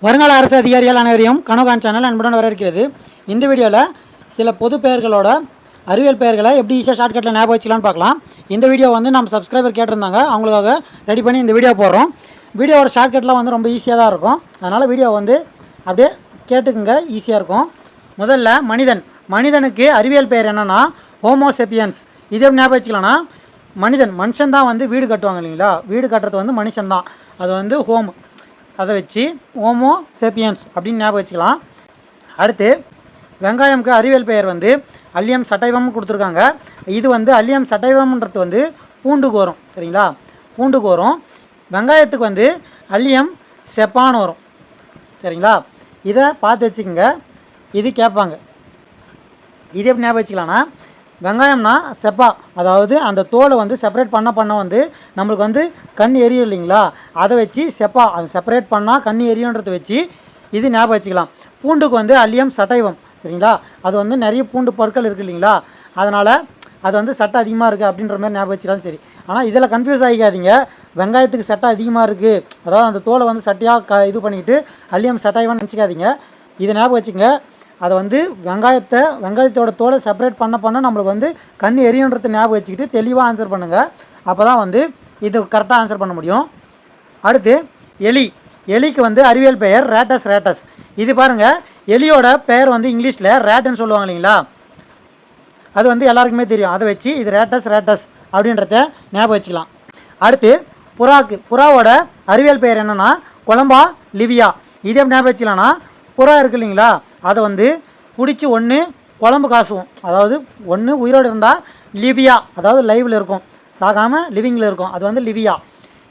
வருங்கால அரசு அதிகாரிகள் அனைவரையும் கனோகான் சேனல் அன்புடன் வரவேற்கிறது. இந்த வீடியோவில் சில பொது பெயர்களோட அறிவியல் பெயர்களை எப்படி ஈஸியாக ஷார்ட்கட்டில் ஞாபகம் வச்சுக்கலான்னு பார்க்கலாம். இந்த வீடியோ வந்து நம்ம சப்ஸ்கிரைபர் கேட்டிருந்தாங்க, அவங்களுக்காக ரெடி பண்ணி இந்த வீடியோ போடுறோம். வீடியோவோட ஷார்ட்கட்லாம் வந்து ரொம்ப ஈஸியாக தான் இருக்கும், அதனால் வீடியோ வந்து அப்படியே கேட்டுக்குங்க, ஈஸியாக இருக்கும். முதல்ல மனிதனுக்கு அறிவியல் பெயர் என்னென்னா ஹோமோசெப்பியன்ஸ். இது எப்படி ஞாபகம் வச்சுக்கலாம்னா, மனுஷன் தான் வந்து வீடு கட்டுவாங்க இல்லைங்களா, வீடு கட்டுறது வந்து மனுஷன் தான், அது வந்து ஹோம், அதை வச்சு ஹோமோ சேப்பியன்ஸ் அப்படின்னு ஞாபகம் வச்சுக்கலாம். அடுத்து வெங்காயமுக்கு அறிவியல் பெயர் வந்து அல்லியம் சட்டைவம்னு கொடுத்துருக்காங்க. இது வந்து அல்லியம் சட்டைவம்ன்றது வந்து பூண்டுக்கு வரும், சரிங்களா, பூண்டுக்கு வரும். வெங்காயத்துக்கு வந்து அல்லியம் செப்பான்னு வரும், சரிங்களா. இதை பார்த்து வச்சுக்கோங்க, இது கேட்பாங்க. இது எப்படி ஞாபகம் வச்சுக்கலாம்னா, வெங்காயம்னா செப்பா, அதாவது அந்த தோலை வந்து செப்பரேட் பண்ண வந்து நம்மளுக்கு வந்து கண் எரியும் இல்லைங்களா, அதை வச்சு செப்பா, அது செப்பரேட் பண்ணால் கண் எரியுன்றதை வச்சு இது ஞாபகம் வச்சுக்கலாம். பூண்டுக்கு வந்து அல்லியம் சட்டைவம், சரிங்களா, அது வந்து நிறைய பூண்டு பொருட்கள் இருக்குது இல்லைங்களா, அதனால் அது வந்து சட்டை அதிகமாக இருக்குது அப்படின்ற மாதிரி ஞாபகம் வச்சுக்கலாம். சரி, ஆனால் இதில் கன்ஃபியூஸ் ஆகிக்காதீங்க. வெங்காயத்துக்கு சட்டை அதிகமாக இருக்குது, அதாவது அந்த தோலை வந்து சட்டையாக இது பண்ணிக்கிட்டு அல்லியம் சட்டைவம்னு நினச்சிக்காதீங்க. இதை ஞாபகம் வச்சுங்க. அதை வந்து வெங்காயத்தோட தோலை செப்பரேட் பண்ண நம்மளுக்கு வந்து கண் எரியுன்றதை ஞாபகம் வச்சுக்கிட்டு தெளிவாக ஆன்சர் பண்ணுங்கள். அப்போ தான் வந்து இது கரெக்டாக ஆன்சர் பண்ண முடியும். அடுத்து எலிக்கு வந்து அறிவியல் பெயர் ரேட்டஸ். இது பாருங்கள், எலியோட பெயர் வந்து இங்கிலீஷில் ரேட்டுன்னு சொல்லுவாங்க இல்லைங்களா, அது வந்து எல்லாருக்குமே தெரியும். அதை வச்சு இது ரேட்டஸ் அப்படின்றத ஞாபகம் வச்சுக்கலாம். அடுத்து புறாவோட அறிவியல் பெயர் என்னென்னா கொலம்பா லிவியா. இது எப்படி ஞாபகம் வச்சுக்கலாம்னா, புறா இருக்குது இல்லைங்களா, அதை வந்து பிடிச்சி ஒன்று குழம்பு காசுவோம், அதாவது ஒன்று உயிரோடு இருந்தால் லிவியா, அதாவது லைவில் இருக்கும், சாகாமல் லிவிங்கில் இருக்கும், அது வந்து லிவியா.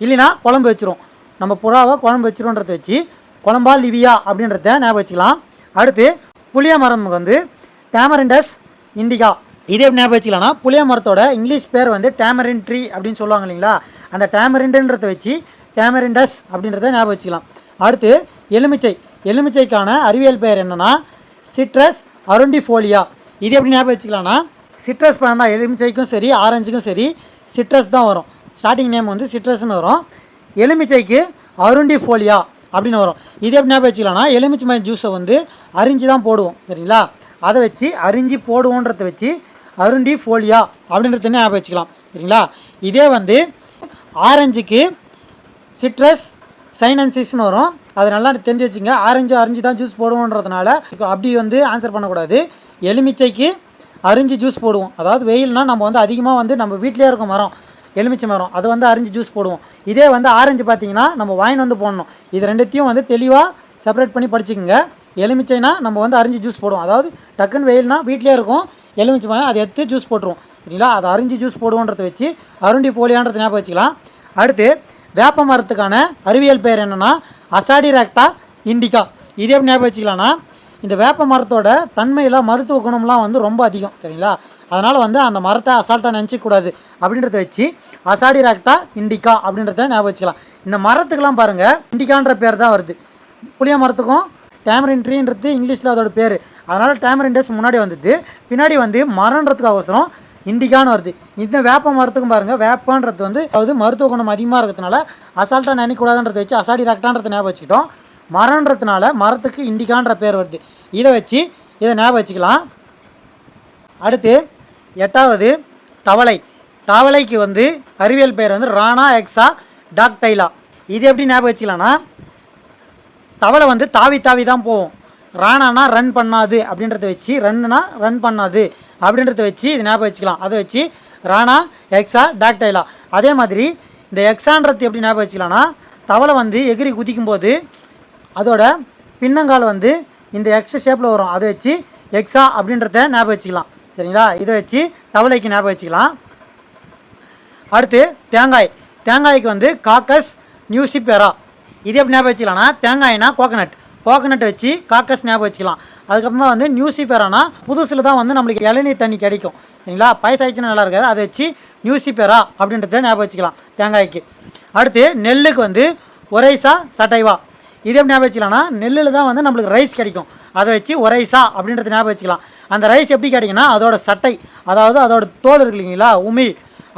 இல்லைனா குழம்பு வச்சிரும், நம்ம புறாவை குழம்பு வச்சிருன்றதை வச்சு குழம்பா லிவியா அப்படின்றத ஞாபகம் வச்சுக்கலாம். அடுத்து புளிய மரம் வந்து டேமரிண்டஸ் இண்டிகா. இதே எப்படி ஞாபகம் வச்சுக்கலாம்னா, புளிய மரத்தோட இங்கிலீஷ் பேர் வந்து டேமரின் ட்ரீ அப்படின்னு சொல்லுவாங்க இல்லைங்களா, அந்த டேமரிண்டுன்றதை வச்சு டேமரிண்டஸ் அப்படின்றத ஞாபகம் வச்சுக்கலாம். அடுத்து எலுமிச்சைக்கான அறிவியல் பெயர் என்னென்னா சிட்ரஸ் அருண்டிஃபோலியா. இது எப்படி ஞாபகம் வச்சுக்கலாம்னா, சிட்ரஸ் பழம் தான், எலுமிச்சைக்கும் சரி ஆரஞ்சுக்கும் சரி சிட்ரஸ் தான் வரும், ஸ்டார்டிங் நேம் வந்து சிட்ரஸ்ன்னு வரும். எலுமிச்சைக்கு அருண்டிஃபோலியா அப்படின்னு வரும். இது எப்படி ஞாபகம் வச்சுக்கலாம்னா, எலுமிச்சை ஜூஸை வந்து அரிஞ்சு தான் போடுவோம், சரிங்களா, அதை வச்சு அரிஞ்சு போடுவோன்றதை வச்சு அருண்டிஃபோலியா அப்படின்றத ஞாபகம் வச்சுக்கலாம், சரிங்களா. இதே வந்து ஆரஞ்சுக்கு சிட்ரஸ் சைனன்சிஸ்னு வரும், அது நல்லா தெரிஞ்சு வச்சுங்க. அரிஞ்சு தான் ஜூஸ் போடுவோன்றதுனால அப்படி வந்து ஆன்சர் பண்ணக்கூடாது. எலுமிச்சைக்கு அரிஞ்சு ஜூஸ் போடுவோம், அதாவது வெயில்னால் நம்ம வந்து அதிகமாக வந்து நம்ம வீட்டிலே இருக்கும் மரம், எலுமிச்சை மரம், அது வந்து அரிஞ்சு ஜூஸ் போடுவோம். இதே வந்து ஆரஞ்சு பார்த்திங்கன்னா நம்ம வாயின் வந்து போடணும். இது ரெண்டுத்தையும் வந்து தெளிவாக செப்பரேட் பண்ணி படிச்சுக்கோங்க. எலுமிச்சைனா நம்ம வந்து அரிஞ்சு ஜூஸ் போடுவோம், அதாவது டக்குன்னு வெயில்னால் வீட்டிலே இருக்கும் எலுமிச்சை மரம், அதை எடுத்து ஜூஸ் போட்டுருவோம், சரிங்களா. அது அரிஞ்சு ஜூஸ் போடுவோன்றதை வச்சு அருண்டிஃபோலியான்றதை ஞாபகம் வச்சுக்கலாம். அடுத்து வேப்ப மரத்துக்கான அறிவியல் பெயர் என்னென்னா அசாடிராக்டா இண்டிகா. இதே எப்படி ஞாபகம் வச்சுக்கலாம்னா, இந்த வேப்ப மரத்தோட தன்மையில் மருத்துவ குணம்லாம் வந்து ரொம்ப அதிகம், சரிங்களா, அதனால் வந்து அந்த மரத்தை அசால்ட்டாக நினச்சிக்கூடாது அப்படின்றத வச்சு அசாடிராக்டா இண்டிகா அப்படின்றத ஞாபகம் வச்சுக்கலாம். இந்த மரத்துக்கெலாம் பாருங்கள் இண்டிகான்ற பேர் தான் வருது, புளிய மரத்துக்கும் டேமரின் ட்ரீன்றது இங்கிலீஷில் அதோட பேர், அதனால் டேமரிண்டஸ் முன்னாடி வந்துட்டு பின்னாடி வந்து மரன்றதுக்கு அவசரம் இண்டிகான்னு வருது. இந்த வேப்ப மரத்துக்கும் பாருங்கள், வேப்பன்றது வந்து அதாவது மருத்துவ குணம் அதிகமாக இருக்கிறதுனால அசால்ட்டாக நினைக்கூடாதுன்றதை வச்சு அசாடிராக்டான்றதை ஞாபகம் வச்சுக்கிட்டோம். மரன்றதுனால மரத்துக்கு இண்டிகான்ற பேர் வருது, இதை வச்சு இதை ஞாபகம் வச்சுக்கலாம். அடுத்து 8வது தவளைக்கு வந்து அறிவியல் பெயர் வந்து ரானா எக்ஸா டாக்டைலா. இது எப்படி ஞாபகம் வச்சுக்கலாம்னா, தவளை வந்து தாவி தான் போவோம், ரானானா ரன் பண்ணாது அப்படின்றத வச்சு ரன் பண்ணாது அப்படின்றத வச்சு இது ஞாபகம் வச்சுக்கலாம். அதை வச்சு ரானா எக்ஸா டாக்டைலா. அதே மாதிரி இந்த எக்ஸான்றது எப்படி ஞாபகம் வச்சுக்கலாம்னா, தவளை வந்து எகிரி குதிக்கும்போது அதோட பின்னங்கால் வந்து இந்த எக்ஸ் ஷேப்பில் வரும், அதை வச்சு எக்ஸா அப்படின்றத ஞாபகம் வச்சுக்கலாம், சரிங்களா. இதை வச்சு தவளைக்கு ஞாபகம் வச்சுக்கலாம். அடுத்து தேங்காய்க்கு வந்து காக்கஸ் நியூசிபெரா. இது எப்படி ஞாபகம் வச்சுக்கலாம்னா, தேங்காய்னா கோகனட் வச்சு காக்கஸ் ஞாபகம் வச்சுக்கலாம். அதுக்கப்புறமா வந்து நியூசிபெரானா புதுசில் தான் வந்து நம்மளுக்கு இளநீர் தண்ணி கிடைக்கும், சரிங்களா, பாயசாயிடுச்சுன்னா நல்லா இருக்காது, அதை வச்சு நியூசிபெரா அப்படின்றத ஞாபகம் வச்சுக்கலாம் தேங்காய்க்கு. அடுத்து நெல்லுக்கு வந்து ஒரைசா சட்டைவா. இது எப்படி ஞாபகம் வச்சுக்கலாம்னா, நெல்லில் தான் வந்து நம்மளுக்கு ரைஸ் கிடைக்கும், அதை வச்சு ஒரைசா அப்படின்றத ஞாபகம் வச்சுக்கலாம். அந்த ரைஸ் எப்படி கிடைக்குன்னா அதோட சட்டை, அதாவது அதோட தோல் இருக்கு இல்லைங்களா, உமிழ்,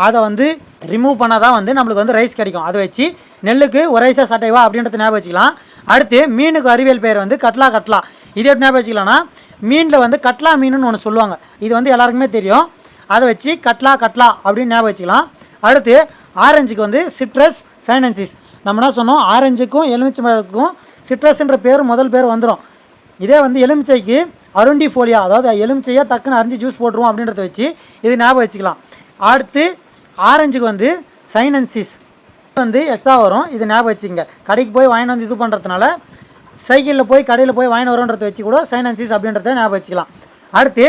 அதை வந்து ரிமூவ் பண்ணால் தான் வந்து நம்மளுக்கு வந்து ரைஸ் கிடைக்கும். அதை வச்சு நெல்லுக்கு ஒரைசா சட்டைவா அப்படின்றத ஞாபகம் வச்சுக்கலாம். அடுத்து மீனுக்கு அறிவியல் பேர் வந்து கட்லா கட்லா. இது எப்படி ஞாபகம் வச்சுக்கலாம்னா, மீனில் வந்து கட்லா மீனுன்னு ஒன்று சொல்லுவாங்க. இது வந்து எல்லாருக்குமே தெரியும். அதை வச்சு கட்லா கட்லா அப்படின்னு ஞாபகம் வச்சுக்கலாம். அடுத்து ஆரஞ்சுக்கு வந்து சிட்ரஸ் சைனன்சிஸ். நம்ம என்ன சொன்னோம், ஆரஞ்சுக்கும் எலுமிச்சைக்கும் சிட்ரஸ்ன்ற பேர் முதல் பேர் வந்துடும். இதே வந்து எலுமிச்சைக்கு அருண்டி ஃபோலியா, அதாவது எலுமிச்சையாக டக்குன்னு அரிஞ்சு ஜூஸ் போட்டுருவோம் அப்படின்றத வச்சு இது ஞாபகம் வச்சுக்கலாம். அடுத்து ஆரஞ்சுக்கு வந்து சைனன்சிஸ் வந்து எக்ஸ்ட்ரா வரும். இது ஞாபகம் வச்சுங்க. கடைக்கு போய் வாங்கிட்டு வந்து இது பண்ணுறதுனால சைக்கிளில் போய் கடையில் போய் வாங்கிட்டு வரோன்றதை வச்சு கூட சைனன்சிஸ் அப்படின்றத ஞாபகம் வச்சுக்கலாம். அடுத்து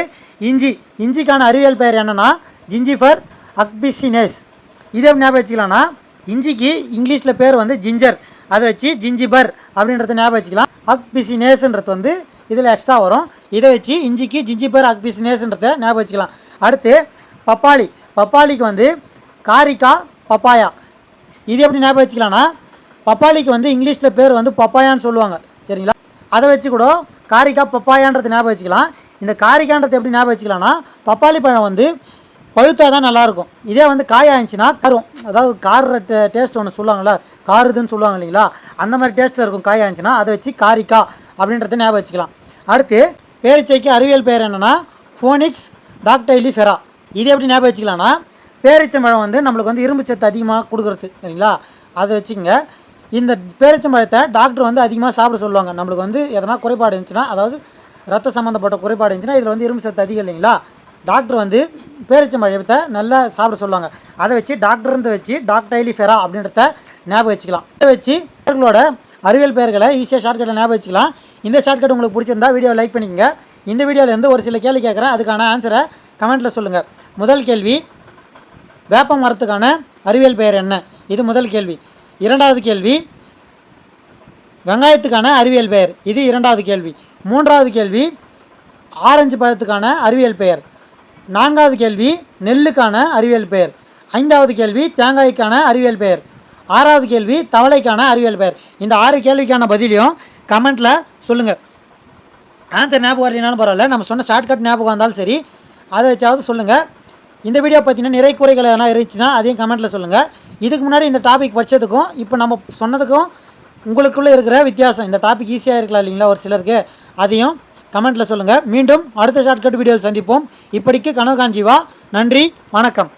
இஞ்சிக்கான அறிவியல் பெயர் என்னென்னா ஜிஞ்சிஃபர் அக்பிசினேஸ். இதே ஞாபகம் வச்சுக்கலாம்னா, இஞ்சிக்கு இங்கிலீஷில் பேர் வந்து ஜிஞ்சர், அதை வச்சு ஜிஞ்சிபர் அப்படின்றத ஞாபகம் வச்சுக்கலாம். அக்பிசினேஸ்ன்றது வந்து இதில் எக்ஸ்ட்ரா வரும். இதை வச்சு இஞ்சிக்கு ஜிஞ்சிபர் அக்பிசினேஸ்ன்றத ஞாபகம் வச்சுக்கலாம். அடுத்து பப்பாளிக்கு வந்து காரிக்கா பப்பாயா. இது எப்படி ஞாபகம் வச்சுக்கலாம்னா, பப்பாளிக்கு வந்து இங்கிலீஷில் பேர் வந்து பப்பாயான்னு சொல்லுவாங்க, சரிங்களா? அதை வச்சு கூட காரிக்கா பப்பாயான்றது ஞாபகம் வச்சுக்கலாம். இந்த காரிக்கான்றது எப்படி ஞாபகம் வச்சுக்கலாம்னா, பப்பாளி பழம் வந்து பழுத்தா தான் நல்லாயிருக்கும். இதே வந்து காயாச்சுன்னா காரும், அதாவது கார டேஸ்ட் ஒன்று சொல்லுவாங்கள்ல, காருதுன்னு சொல்லுவாங்க இல்லைங்களா, அந்த மாதிரி டேஸ்ட்டில் இருக்கும் காயாச்சுன்னா. அதை வச்சு காரிக்கா அப்படின்றத ஞாபகம் வச்சுக்கலாம். அடுத்து பேரிச்சைக்கு அறிவியல் பேர் என்னென்னா ஃபோனிக்ஸ் டாக்டைலிஃபெரா. இது எப்படி ஞாபகம் வச்சுக்கலாம்னா, பேரிச்சம்பழம் வந்து நம்மளுக்கு வந்து இரும்பு சத்து அதிகமாக கொடுக்குறது, சரிங்களா? அதை வச்சுங்க. இந்த பேரிச்சம்பழத்தை டாக்டர் வந்து அதிகமாக சாப்பிட சொல்லுவாங்க. நம்மளுக்கு வந்து எதனா குறைபாடு இருந்துச்சுன்னா, அதாவது ரத்த சம்மந்தப்பட்ட குறைபாடு இருந்துச்சுன்னா, இதில் வந்து இரும்பு சத்து அதிகம் இல்லைங்களா, டாக்டர் வந்து பேரிச்சம்பழத்தை நல்லா சாப்பிட சொல்லுவாங்க. அதை வச்சு டாக்டர்ன்றத வச்சு டாக்டைலிஃபெரா அப்படின்றத ஞாபகம் வச்சுக்கலாம். இதை வச்சு பேர்களோட அறிவியல் பெயர்களை ஈஸியாக ஷார்ட்கட்டில் ஞாபகம் வச்சுக்கலாம். இந்த ஷார்ட்கட் உங்களுக்கு பிடிச்சிருந்தா வீடியோ லைக் பண்ணிக்கங்க. இந்த வீடியோவிலேருந்து ஒரு சில கேள்வி கேட்குறேன், அதுக்கான ஆன்சரை கமெண்ட்டில் சொல்லுங்கள். முதல் கேள்வி, வேப்ப மரத்துக்கான அறிவியல் பெயர் என்ன? இது முதல் கேள்வி. இரண்டாவது கேள்வி, வெங்காயத்துக்கான அறிவியல் பெயர். இது இரண்டாவது கேள்வி. மூன்றாவது கேள்வி, ஆரஞ்சு பழத்துக்கான அறிவியல் பெயர். நான்காவது கேள்வி, நெல்லுக்கான அறிவியல் பெயர். ஐந்தாவது கேள்வி, தேங்காய்க்கான அறிவியல் பெயர். ஆறாவது கேள்வி, தவளைக்கான அறிவியல் பெயர். இந்த 6 கேள்விக்கான பதிலையும் கமெண்ட்டில் சொல்லுங்கள். ஆன்சர் ஞாபகம் வரலைனாலும் பரவாயில்ல, நம்ம சொன்ன ஷார்ட்கட் ஞாபகம் வந்தாலும் சரி, அதை வச்சாவது சொல்லுங்கள். இந்த வீடியோ பார்த்தீங்கன்னா நிறை குறைகள் எதனா இருந்துச்சுன்னா அதையும் கமெண்ட்டில் சொல்லுங்கள். இதுக்கு முன்னாடி இந்த டாபிக் படித்ததுக்கும் இப்போ நம்ம சொன்னதுக்கும் உங்களுக்குள்ளே இருக்கிற வித்தியாசம், இந்த டாபிக் ஈஸியாக இருக்கலாம் இல்லைங்களா ஒரு சிலருக்கு, அதையும் கமெண்ட்டில் சொல்லுங்கள். மீண்டும் அடுத்த ஷார்ட்கட் வீடியோவில் சந்திப்போம். இப்படிக்கு கனவு காஞ்சிவா. நன்றி, வணக்கம்.